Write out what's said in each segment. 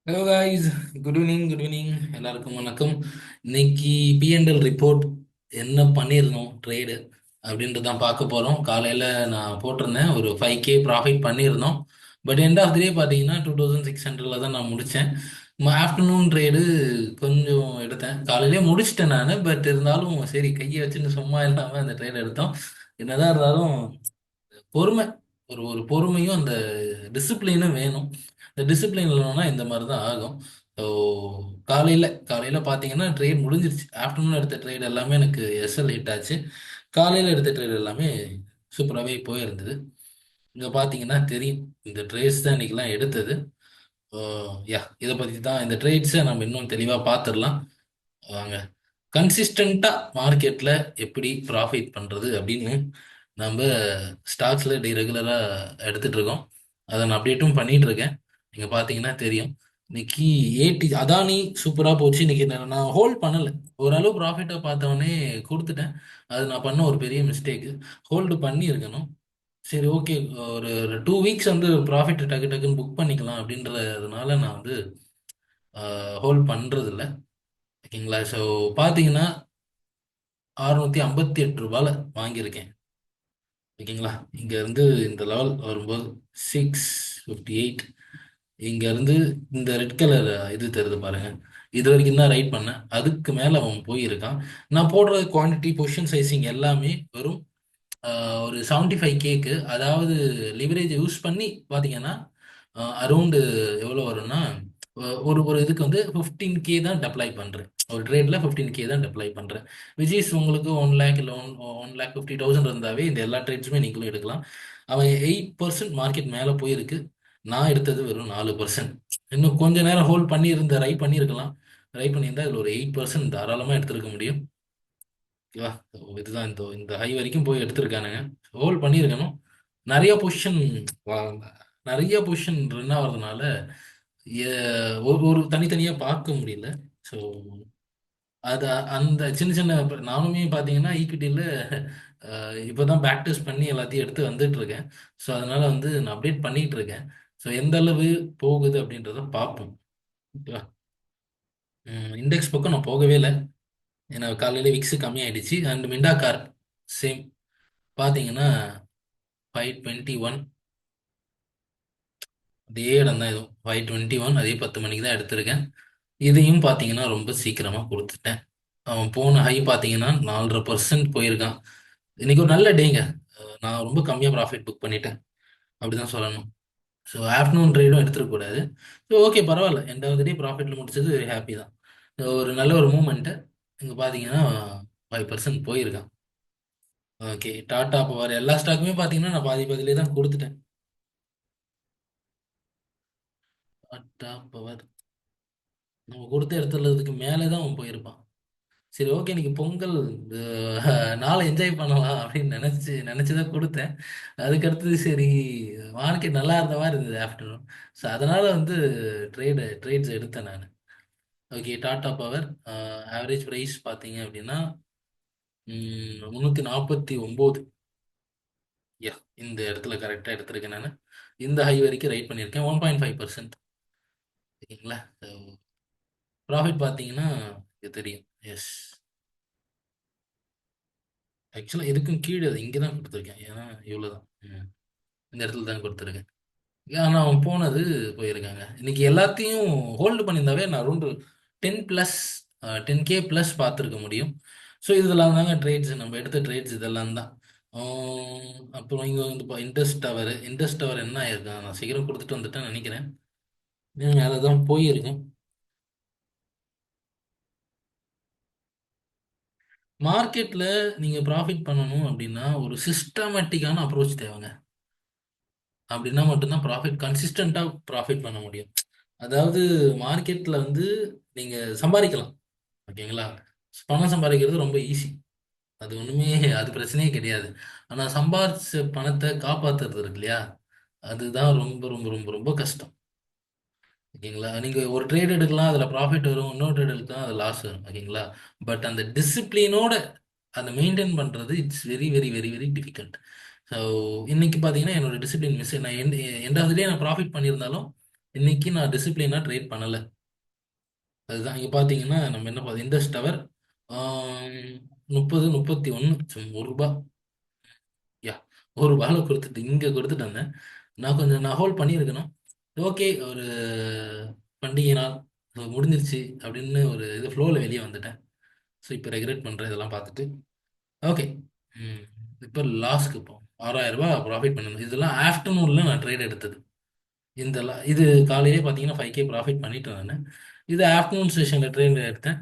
Hello guys, good evening. Good evening எல்லாருக்கும் வணக்கம். இன்னைக்கு பிஎன்எல் ரிப்போர்ட் என்ன பண்ணியிருந்தோம் ட்ரேடு அப்படின்ட்டு தான் பார்க்க போகிறோம். காலையில் நான் போட்டிருந்தேன் ஒரு 5K ப்ராஃபிட் பண்ணியிருந்தோம். பட் எண்ட் ஆஃப் தி டே பார்த்தீங்கன்னா 2600 தான் நான் முடித்தேன். ஆஃப்டர்நூன் ட்ரேடு கொஞ்சம் எடுத்தேன், காலையிலேயே முடிச்சிட்டேன் நான். பட் இருந்தாலும் சரி, கையை வச்சுன்னு சும்மா இல்லாமல் அந்த ட்ரேட் எடுத்தோம். என்னதான் இருந்தாலும் பொறுமை, ஒரு ஒரு பொறுமையும் அந்த டிசிப்ளினும் வேணும். இந்த டிசிப்ளின் இல்லைன்னா இந்த மாதிரி தான் ஆகும். ஸோ காலையில் பார்த்தீங்கன்னா ட்ரேட் முடிஞ்சிருச்சு. ஆஃப்டர்நூன் எடுத்த ட்ரேட் எல்லாமே எனக்கு எஸ்எல் ஹிட் ஆச்சு. காலையில் எடுத்த ட்ரேட் எல்லாமே சூப்பராகவே போயிருந்தது. இங்கே பார்த்தீங்கன்னா தெரியும், இந்த ட்ரேட்ஸ் தான் இன்னைக்கெல்லாம் எடுத்தது. யா, இதை பற்றி தான் இந்த ட்ரேட்ஸை நம்ம இன்னும் தெளிவாக பார்த்துடலாம் வாங்க. கன்சிஸ்டண்டா மார்க்கெட்ல எப்படி ப்ராஃபிட் பண்றது அப்படின்னு நம்ம ஸ்டாக்ஸ்ல ரெகுலரா எடுத்துட்டு இருக்கோம். அதை நான் அப்டேட்டும் பண்ணிட்டு இருக்கேன். நீங்க பாத்தீங்கன்னா தெரியும். இன்னைக்கு அதானி சூப்பரா போச்சு. இன்னைக்கு நான் ஹோல்ட் பண்ணல. ஓரளவு ப்ராஃபிட்டா பார்த்தவொடனே கொடுத்துட்டேன். அது நான் பண்ண ஒரு பெரிய மிஸ்டேக். ஹோல்டு பண்ணி இருக்கணும். சரி, ஓகே, ஒரு 2 வீக்ஸ் வந்து ப்ராஃபிட் டக்கு டக்குன்னு புக் பண்ணிக்கலாம் அப்படின்றதுனால நான் வந்து ஹோல்ட் பண்றது இல்ல. ஓகேங்களா? ஸோ பார்த்தீங்கன்னா 658 ரூபால வாங்கியிருக்கேன். ஓகேங்களா? இங்க இருந்து இந்த லெவல் வரும்போது 658. இங்க இருந்து இந்த ரெட் கலர் இது தெரியுது பாருங்க. இது வரைக்கும் தான் ரைட் பண்ணேன். அதுக்கு மேல அவன் போயிருக்கான். நான் போடுற குவாண்டிட்டி, பொசிஷன் சைசிங் எல்லாமே வெறும் ஒரு 75Kக்கு, அதாவது லிவரேஜ் யூஸ் பண்ணி பார்த்தீங்கன்னா அரௌண்டு எவ்வளோ வரும்னா, ஒரு ஒரு இதுக்கு வந்து 15K தான் டெப்ளாய் பண்ணுறேன். ஒரு ட்ரேடில் 15K தான் டெப்ளாய் பண்ணுறேன். விச் இஸ் உங்களுக்கு 1 லேக் இல்லை 1,50,000 இருந்தாவே இந்த எல்லா ட்ரேட்ஸுமே நீங்களும் எடுக்கலாம். அவன் 8% மார்க்கெட் மேலே போயிருக்கு. நான் எடுத்தது வெறும் 4%. இன்னும் கொஞ்ச நேரம் ஹோல்ட் பண்ணி இருந்த ரை பண்ணியிருக்கலாம். ரை பண்ணியிருந்தா இதில் ஒரு 8% தாராளமாக எடுத்திருக்க முடியும். ஓகேவா? இதுதான் இந்த இந்த ஹை வரைக்கும் போய் எடுத்திருக்கானுங்க. ஹோல்ட் பண்ணியிருக்கணும். நிறைய பொசிஷன் நிறைய பொசிஷன் ரன் ஆகிறதுனால ஒரு ஒரு தனித்தனியாக பார்க்க முடியல. ஸோ அது அந்த சின்ன சின்ன நானுமே பார்த்தீங்கன்னா ஈக்விட்டியில் இப்போதான் பேக் டெஸ்ட் பண்ணி எல்லாத்தையும் எடுத்து வந்துட்டு இருக்கேன். ஸோ அதனால வந்து நான் அப்டேட் பண்ணிட்டு இருக்கேன். ஸோ எந்த அளவு போகுது அப்படின்றத பார்ப்போம். ஓகேவா? இண்டெக்ஸ் பக்கம் நான் போகவே இல்லை. ஏன்னா காலையில் விக்ஸ் கம்மியாயிடுச்சு. And Minda car same. பார்த்தீங்கன்னா 521, அதே இடம் தான். இதுவும் 521, அதே 10 மணிக்கு தான் எடுத்திருக்கேன். இதையும் பார்த்தீங்கன்னா ரொம்ப சீக்கிரமாக கொடுத்துட்டேன். அவன் போன ஹை பார்த்தீங்கன்னா 4.5% போயிருக்கான். இன்னைக்கு ஒரு நல்ல டேங்க. நான் ரொம்ப கம்மியாக ப்ராஃபிட் புக் பண்ணிட்டேன், அப்படிதான் சொல்லணும். ஸோ ஆஃப்டர்நூன் ட்ரேடும் எடுத்துருக்கக்கூடாது. ஸோ ஓகே, பரவாயில்ல. எண்ட் ஆஃப் த டே ப்ராஃபிட்டில் முடிச்சது ஹாப்பி தான். ஒரு நல்ல ஒரு மூமெண்ட்டு. இங்கே பார்த்தீங்கன்னா 5% போயிருக்கான். ஓகே, டாடா பவர் எல்லா ஸ்டாக்குமே பார்த்தீங்கன்னா நான் பாதி பாதியிலே தான் கொடுத்துட்டேன். டாடா பவர் நம்ம கொடுத்த இடத்துலதுக்கு மேலே தான் அவன் போயிருப்பான். சரி, ஓகே, இன்னைக்கு பொங்கல், நாளை என்ஜாய் பண்ணலாம் அப்படின்னு நினச்சி தான் கொடுத்தேன். அதுக்கடுத்தது சரி, மார்க்கெட் நல்லா இருந்த மாதிரி இருந்தது ஆஃப்டர்நூன். ஸோ அதனால வந்து ட்ரேட்ஸ் எடுத்தேன் நான். Okay, Tata power average price பார்த்தீங்க அப்படின்னா 349. யா, இந்த இடத்துல கரெக்டாக எடுத்திருக்கேன் நான். இந்த ஹை வரைக்கும் ரைட் பண்ணியிருக்கேன் 1.5%. ஓகேங்களா? ப்ராஃபிட் பார்த்தீங்கன்னா இது தெரியும். எஸ், ஆக்சுவலாக இதுக்கும் கீழே இங்கே தான் கொடுத்துருக்கேன். ஏன்னா இவ்வளோ தான். இந்த இடத்துல தான் கொடுத்துருக்கேன். ஆனால் அவன் போனது போயிருக்காங்க. இன்னைக்கு எல்லாத்தையும் ஹோல்டு பண்ணியிருந்தாவே நான் அரௌண்ட் 10+, 10K+ பார்த்துருக்க முடியும். ஸோ இதெல்லாம் தாங்க ட்ரேட்ஸ், நம்ம எடுத்த ட்ரேட்ஸ் இதெல்லாம் தான். அப்புறம் இங்கே வந்து இப்போ இண்டஸ் டவர் என்ன ஆயிருக்கான், நான் சீக்கிரம் கொடுத்துட்டு வந்துட்டேன்னு நினைக்கிறேன். மேலே தான் போயிருக்கேன். மார்க்கெட்டில் நீங்கள் ப்ராஃபிட் பண்ணணும் அப்படின்னா ஒரு சிஸ்டமேட்டிக்கான அப்ரோச் தேவைங்க. அப்படின்னா மட்டும்தான் ப்ராஃபிட் கன்சிஸ்டண்ட்டாக ப்ராஃபிட் பண்ண முடியும். அதாவது மார்க்கெட்டில் வந்து நீங்கள் சம்பாதிக்கலாம். ஓகேங்களா? பணம் சம்பாதிக்கிறது ரொம்ப ஈஸி. அது ஒன்றுமே, அது பிரச்சனையே கிடையாது. ஆனால் சம்பாதிச்ச பணத்தை காப்பாற்றுறது இருக்கு இல்லையா? அதுதான் ரொம்ப ரொம்ப ரொம்ப ரொம்ப கஷ்டம். ஓகேங்களா? நீங்கள் ஒரு ட்ரேட் எடுக்கலாம், அதில் ப்ராஃபிட் வரும். இன்னொரு ட்ரேட் எடுக்கலாம், அது லாஸ் வரும். ஓகேங்களா? பட் அந்த டிசிப்ளினோட அதை மெயின்டைன் பண்ணுறது it's very very very very difficult. So இன்னைக்கு பார்த்தீங்கன்னா என்னோட டிசிப்ளின் மிஸ். நான் எண்ட் ஆஃப் த டே நான் ப்ராஃபிட் பண்ணியிருந்தாலும் இன்னைக்கு நான் டிசிப்ளினா ட்ரேட் பண்ணல. அதுதான் இங்க பாத்தீங்கன்னா நம்ம என்ன இண்டஸ் டவர் 30 31 ஒரு ரூபாய். யா, ஒரு ரூபாயில கொடுத்துட்டு இங்க கொடுத்துட்டு வந்தேன். நான் ஹோல்ட் பண்ணியிருக்கணும். ஓகே, ஒரு பண்டிகை நாள் முடிஞ்சிருச்சு அப்படின்னு ஒரு இது ஃப்ளோவில் வெளியே வந்துட்டேன். ஸோ இப்போ ரெகுலேட் பண்ணுறேன் இதெல்லாம் பார்த்துட்டு. ஓகே. ம். இப்போ லாஸ்க்கு இப்போ 6000 ரூபாய் ப்ராஃபிட் பண்ணணும். இதெல்லாம் ஆஃப்டர்நூனில் நான் ட்ரேட் எடுத்தது. இது காலையிலே பார்த்தீங்கன்னா 5K ப்ராஃபிட் பண்ணிட்டேன் நான். இது ஆஃப்டர்நூன் செஷனில் ட்ரேட் எடுத்தேன்.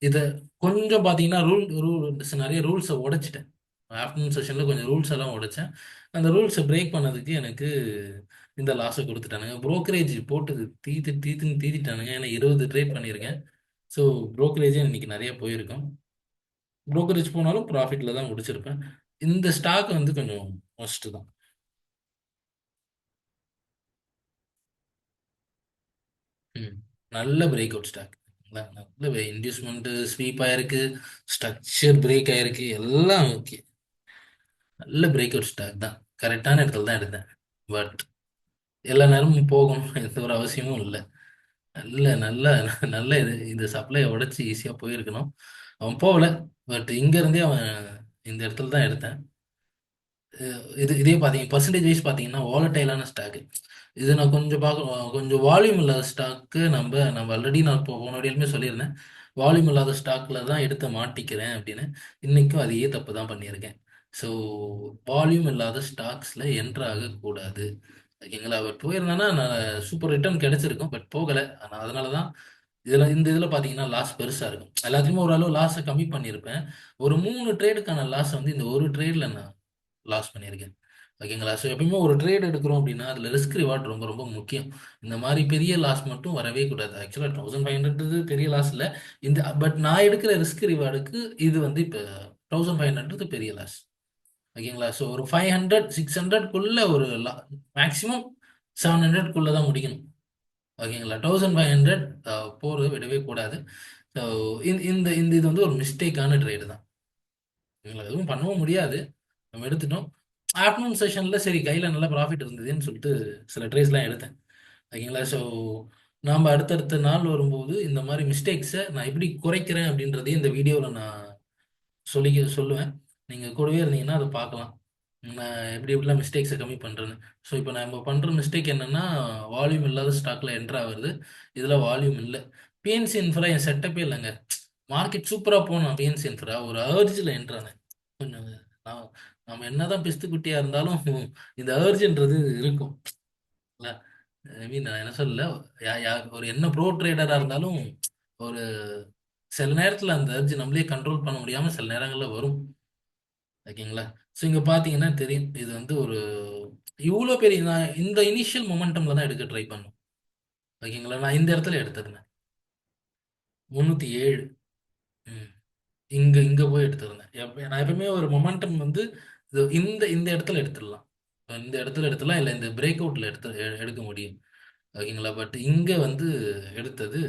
இதை கொஞ்சம் பார்த்தீங்கன்னா ரூல்ஸ் நிறைய ரூல்ஸை உடைச்சிட்டேன். ஆஃப்டர்நூன் செஷனில் கொஞ்சம் ரூல்ஸ் எல்லாம் உடைச்சேன். அந்த ரூல்ஸை பிரேக் பண்ணதுக்கு எனக்கு இந்த லாஸை கொடுத்துட்டானுங்க. brokerage போட்டு தீத்திட்டானுங்க. ஏன்னா 20 ட்ரேட் பண்ணியிருக்கேன். ஸோ brokerage இன்னைக்கு நிறைய போயிருக்கும். brokerage போனாலும் ப்ராஃபிட்ல தான் முடிச்சிருப்பேன். இந்த ஸ்டாக் வந்து கொஞ்சம் ஒஸ்ட் தான். ம். நல்ல பிரேக் அவுட் ஸ்டாக். நல்ல இன்டியூஸ்மெண்ட் ஸ்வீப் ஆயிருக்கு, ஸ்ட்ரக்சர் பிரேக் ஆயிருக்கு, எல்லாம் ஓகே. நல்ல பிரேக் அவுட் ஸ்டாக் தான். கரெக்டான இடத்துல தான் எடுத்தேன். பட் எல்லா நேரமும் போகணும் எந்த ஒரு அவசியமும் இல்லை. நல்ல நல்ல நல்ல இந்த சப்ளையை உடைச்சு ஈஸியாக போயிருக்கணும். அவன் போகல. பட் இங்க இருந்தே அவன் இந்த இடத்துல தான் எடுத்தேன். இதே பார்த்தீங்க பர்சன்டேஜ் வைஸ் பார்த்தீங்கன்னா வாலட்டைலான ஸ்டாக். இது நான் கொஞ்சம் பார்க்க கொஞ்சம் வால்யூம் இல்லாத ஸ்டாக்கு. நம்ம ஆல்ரெடி நான் இப்போ போன வரையிலுமே சொல்லியிருந்தேன். வால்யூம் இல்லாத ஸ்டாக்ல தான் எடுத்து மாட்டிக்கிறேன் அப்படின்னு. இன்னைக்கும் அதே தப்பு தான் பண்ணியிருக்கேன். ஸோ வால்யூம் இல்லாத ஸ்டாக்ஸ்ல என்ட்ரு ஆகக்கூடாது. ஓகேங்களா? அவர் போயிருந்தானா நான் சூப்பர் ரிட்டர்ன் கிடைச்சிருக்கும். பட் போகலை. ஆனால் அதனால தான் இந்த இதில் பார்த்தீங்கன்னா லாஸ் பெருசாக இருக்கும். எல்லாத்தையுமே ஓரளவு லாஸை கம்மி பண்ணியிருப்பேன். ஒரு 3 ட்ரேடுக்கான லாஸ் வந்து இந்த ஒரு ட்ரேடில் நான் லாஸ் பண்ணியிருக்கேன். ஓகேங்களா? ஸோ எப்பயுமே ஒரு ட்ரேட் எடுக்கிறோம் அப்படின்னா அதில் ரிஸ்க் ரிவார்ட் ரொம்ப ரொம்ப முக்கியம். இந்த மாதிரி பெரிய லாஸ் மட்டும் வரவே கூடாது. ஆக்சுவலாக 1500 பெரிய லாஸ் இல்லை. பட் நான் எடுக்கிற ரிஸ்க் ரிவார்டுக்கு இது வந்து இப்போ 1500 பெரிய லாஸ். ஓகேங்களா? ஸோ ஒரு 500 600க்குள்ள ஒரு மேக்ஸிமம் 700க்குள்ள தான் முடிக்கணும். ஓகேங்களா? 1500 போறது விடவே கூடாது. ஸோ இந்த இந்த இது வந்து ஒரு மிஸ்டேக்கான ட்ரேடு தான். ஓகேங்களா? எதுவும் பண்ணவும் முடியாது. நம்ம எடுத்துட்டோம். ஆஃப்டர்நூன் செஷன்ல சரி கையில நல்ல ப்ராஃபிட் இருந்ததுன்னு சொல்லிட்டு சில ட்ரேஸ்லாம் எடுத்தேன். ஓகேங்களா? ஸோ நாம அடுத்தடுத்த நாள் வரும்போது இந்த மாதிரி மிஸ்டேக்ஸை நான் எப்படி குறைக்கிறேன் அப்படின்றதையும் இந்த வீடியோவில் நான் சொல்லுவேன். நீங்கள் கூடவே இருந்தீங்கன்னா அதை பார்க்கலாம். நான் எப்படி எப்படிலாம் மிஸ்டேக்ஸை கம்மி பண்ணுறேன்னு. ஸோ இப்போ நம்ம பண்ணுற மிஸ்டேக் என்னன்னா வால்யூம் இல்லாத ஸ்டாக்ல என்ட்ரு ஆகுது. இதில் வால்யூம் இல்லை. பிஎன்சி இன்ஃப்ரா என் செட்டப்பே இல்லைங்க. மார்க்கெட் சூப்பராக போனோம். பிஎன்சி இன்ஃப்ரா ஒரு அர்ஜில் என்ட்ரானேன். கொஞ்சம் நான் நம்ம என்னதான் பிஸ்து குட்டியா இருந்தாலும் இந்த அர்ஜென்ட்றது இருக்கும். ஐ மீன் நான் என்ன சொல்லல. ஒரு என்ன ப்ரோ ட்ரேடரா இருந்தாலும் ஒரு சில நேரத்துல அந்த அர்ஜ் நம்மளே கண்ட்ரோல் பண்ண முடியாம சில நேரங்கள்ல வரும். ஓகேங்களா? ஸோ இங்க பாத்தீங்கன்னா தெரியும். இது வந்து ஒரு இவ்வளோ பெரிய நான் இந்த இனிஷியல் மொமெண்டம்ல தான் எடுக்க ட்ரை பண்ணும். ஓகேங்களா? நான் இந்த இடத்துல எடுத்திருந்தேன் 307. ம். இங்க இங்க போய் எடுத்திருந்தேன். நான் எப்பவுமே ஒரு மொமெண்டம் வந்து இந்த இந்த இடத்துல எடுத்துடலாம். இந்த இடத்துல எடுத்துலாம், இல்லை இந்த பிரேக் அவுட்ல எடுக்க முடியும். ஓகேங்களா? பட் இங்க வந்து எடுத்தது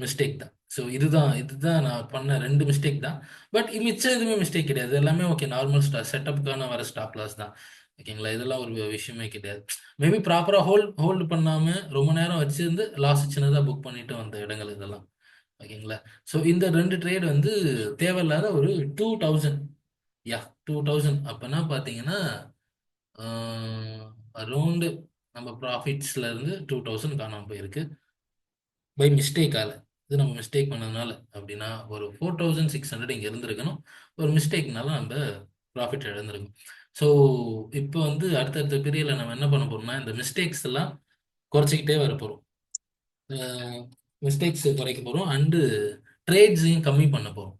மிஸ்டேக் தான். ஸோ இதுதான் இதுதான் நான் பண்ண 2 மிஸ்டேக் தான். பட் மிச்சம் எதுவுமே மிஸ்டேக் கிடையாது. எல்லாமே ஓகே, நார்மல் செட்டப்புக்கான வர ஸ்டாப் லாஸ் தான். ஓகேங்களா? இதெல்லாம் ஒரு விஷயமே கிடையாது. மேபி ப்ராப்பரா ஹோல்டு பண்ணாம ரொம்ப நேரம் வச்சிருந்து லாஸ் சின்னதா புக் பண்ணிட்டு வந்த இடங்கள் இதெல்லாம். ஓகேங்களா? ஸோ இந்த 2 ட்ரேட் வந்து தேவையில்லாத ஒரு 2000. யா, 2000 அப்பனா பார்த்தீங்கன்னா அரௌண்டு நம்ம ப்ராஃபிட்ஸ்ல இருந்து 2000 காணாம போயிருக்கு. பை மிஸ்டேக்கால. இது நம்ம மிஸ்டேக் பண்ணதுனால அப்படின்னா ஒரு 4600 இங்கே இருந்திருக்கணும். ஒரு மிஸ்டேக்னால நம்ம ப்ராஃபிட் இழந்திருக்கோம். ஸோ இப்போ வந்து அடுத்தடுத்த பீரியட்ல நம்ம என்ன பண்ண போறோம்னா இந்த மிஸ்டேக்ஸ் எல்லாம் குறைச்சிக்கிட்டே வர போறோம். மிஸ்டேக்ஸ் குறைக்க போறோம் அண்டு ட்ரேட்ஸையும் கம்மி பண்ண போறோம்.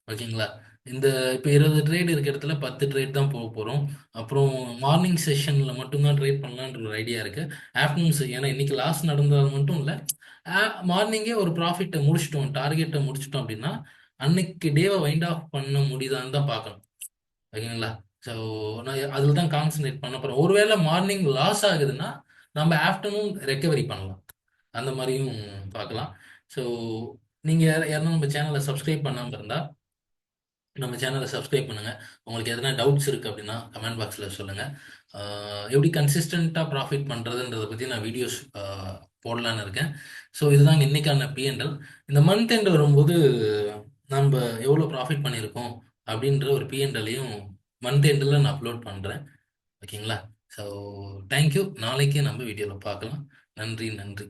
ஓகேங்களா? இந்த இப்போ 20 ட்ரேட் இருக்க இடத்துல 10 ட்ரேட் தான் போக போகிறோம். அப்புறம் மார்னிங் செஷனில் மட்டும்தான் ட்ரேட் பண்ணலான்ற ஒரு ஐடியா இருக்குது. ஆஃப்டர்நூன் ஏன்னா இன்னைக்கு லாஸ் நடந்தது மட்டும் இல்லை. மார்னிங்கே ஒரு ப்ராஃபிட்டை முடிச்சிட்டோம், டார்கெட்டை முடிச்சிட்டோம் அப்படின்னா அன்னைக்கு டேவை வைண்ட் ஆஃப் பண்ண முடியுதான்னு தான் பார்க்கணும். ஓகேங்களா? ஸோ நான் அதில் தான் கான்சன்ட்ரேட் பண்ண போகிறேன். ஒருவேளை மார்னிங் லாஸ் ஆகுதுன்னா நம்ம ஆஃப்டர்நூன் ரெக்கவரி பண்ணலாம். அந்த மாதிரியும் பார்க்கலாம். ஸோ நீங்கள் யாரும் நம்ம சேனலை சப்ஸ்கிரைப் பண்ணாமல் இருந்தால் நம்ம சேனலை சப்ஸ்கிரைப் பண்ணுங்க. உங்களுக்கு எதனா டவுட்ஸ் இருக்கு அப்படின்னா கமெண்ட் பாக்ஸ்ல சொல்லுங்க. எப்படி கன்சிஸ்டண்டா ப்ராஃபிட் பண்றதுன்றத பத்தி நான் வீடியோஸ் போடலான்னு இருக்கேன். ஸோ இதுதாங்க இன்னைக்கான பிஎன்எல். இந்த மந்த் எண்ட் வரும்போது நம்ம எவ்வளோ ப்ராஃபிட் பண்ணியிருக்கோம் அப்படின்ற ஒரு பிஎன்எல்லையும் மந்த் எண்டில் நான் அப்லோட் பண்றேன். ஓகேங்களா? So thank you. நாளைக்கு நம்ம வீடியோவில் பார்க்கலாம். நன்றி நன்றி.